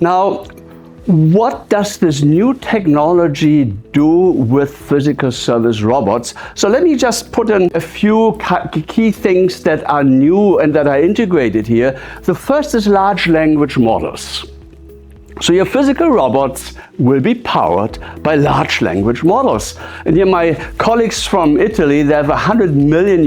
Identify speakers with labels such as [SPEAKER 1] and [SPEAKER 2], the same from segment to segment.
[SPEAKER 1] Now, what does this new technology do with physical service robots? So let me just put in a few key things that are new and that are integrated here. The first is large language models. So your physical robots will be powered by large language models. And here my colleagues from Italy, they have a €100 million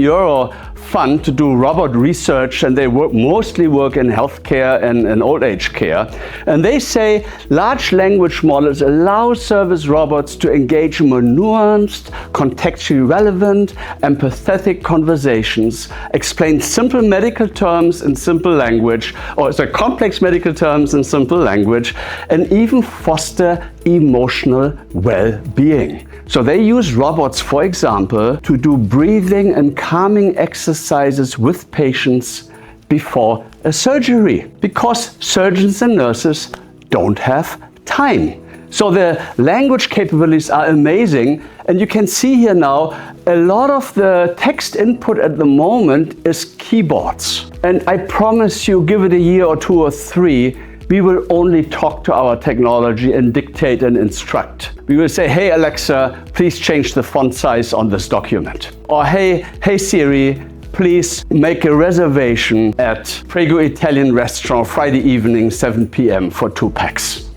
[SPEAKER 1] fund to do robot research, and they mostly work in healthcare and old age care. And they say large language models allow service robots to engage in more nuanced, contextually relevant, empathetic conversations, explain simple medical terms in simple language, or complex medical terms in simple language, and even foster emotional well-being. So they use robots, for example, to do breathing and calming exercises with patients before a surgery, because surgeons and nurses don't have time. So the language capabilities are amazing, and you can see here now a lot of the text input at the moment is keyboards. And I promise you, give it a year or 2 or 3, we will only talk to our technology and dictate and instruct. We will say, hey Alexa, please change the font size on this document. Or hey Siri, please make a reservation at Prego Italian restaurant Friday evening, 7 p.m. for 2 packs.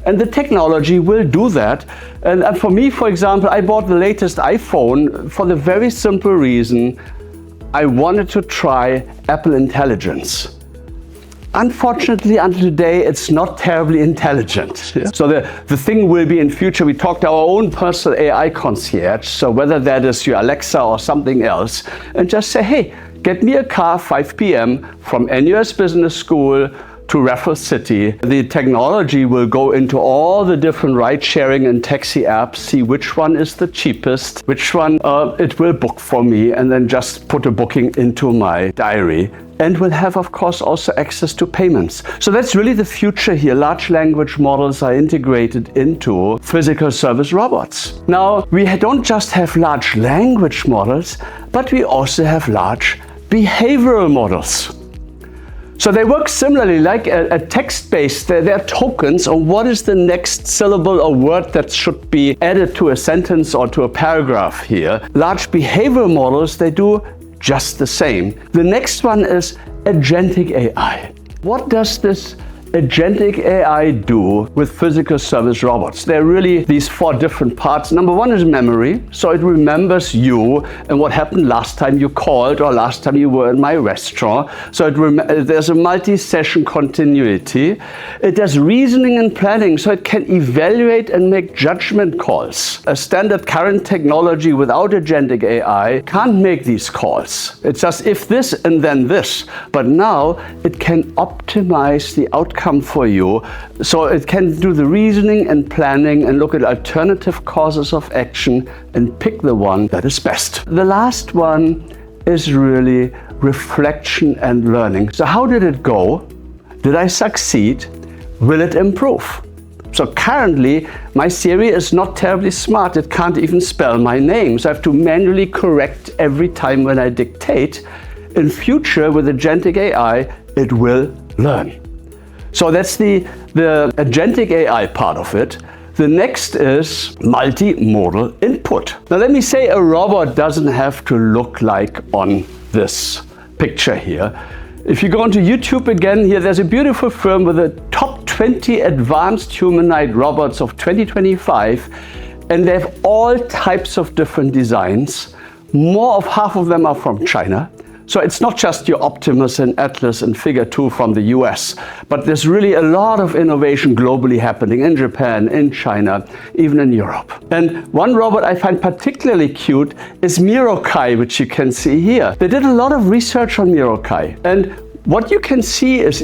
[SPEAKER 1] And the technology will do that. And for me, for example, I bought the latest iPhone for the very simple reason I wanted to try Apple Intelligence. Unfortunately, until today, it's not terribly intelligent. Yeah. So the thing will be in future, we talked our own personal AI concierge, so whether that is your Alexa or something else, and just say, hey, get me a car 5 p.m. from NUS Business School to Raffles City. The technology will go into all the different ride-sharing and taxi apps, see which one is the cheapest, which one it will book for me, and then just put a booking into my diary. And will have, of course, also access to payments. So that's really the future here. Large language models are integrated into physical service robots. Now, we don't just have large language models, but we also have large behavioral models. So they work similarly, like a text-based, they're tokens on what is the next syllable or word that should be added to a sentence or to a paragraph here. Large behavioral models, they do just the same. The next one is agentic AI. What does this agentic AI do with physical service robots? There are really these 4 different parts. Number 1 is memory. So it remembers you and what happened last time you called or last time you were in my restaurant. So there's a multi-session continuity. It does reasoning and planning, so it can evaluate and make judgment calls. A standard current technology without agentic AI can't make these calls. It's just if this and then this. But now it can optimize the outcome for you, so it can do the reasoning and planning and look at alternative causes of action and pick the one that is best. The last one is really reflection and learning. So how did it go? Did I succeed? Will it improve? So currently, my Siri is not terribly smart. It can't even spell my name, so I have to manually correct every time when I dictate. In future, with agentic AI, it will learn. So that's the agentic AI part of it. The next is multimodal input. Now let me say a robot doesn't have to look like on this picture here. If you go onto YouTube again, here there's a beautiful film with the top 20 advanced humanoid robots of 2025, and they have all types of different designs. More of half of them are from China. So it's not just your Optimus and Atlas and Figure 2 from the US, but there's really a lot of innovation globally happening in Japan, in China, even in Europe. And one robot I find particularly cute is Mirokai, which you can see here. They did a lot of research on Mirokai. And what you can see is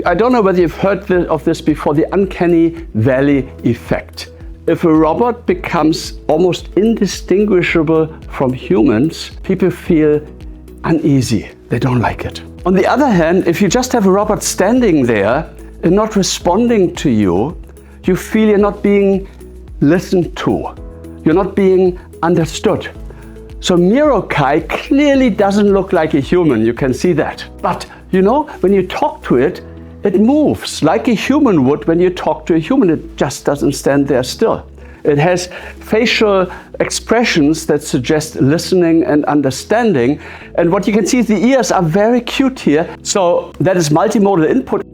[SPEAKER 1] I don't know whether you've heard of this before, the uncanny valley effect. If a robot becomes almost indistinguishable from humans, people feel uneasy. They don't like it. On the other hand, if you just have a robot standing there and not responding to you, you feel you're not being listened to. You're not being understood. So Mirokai clearly doesn't look like a human. You can see that. But you know, when you talk to it, It moves like a human would when you talk to a human. It just doesn't stand there still. It has facial expressions that suggest listening and understanding. And what you can see is the ears are very cute here. So that is multimodal input.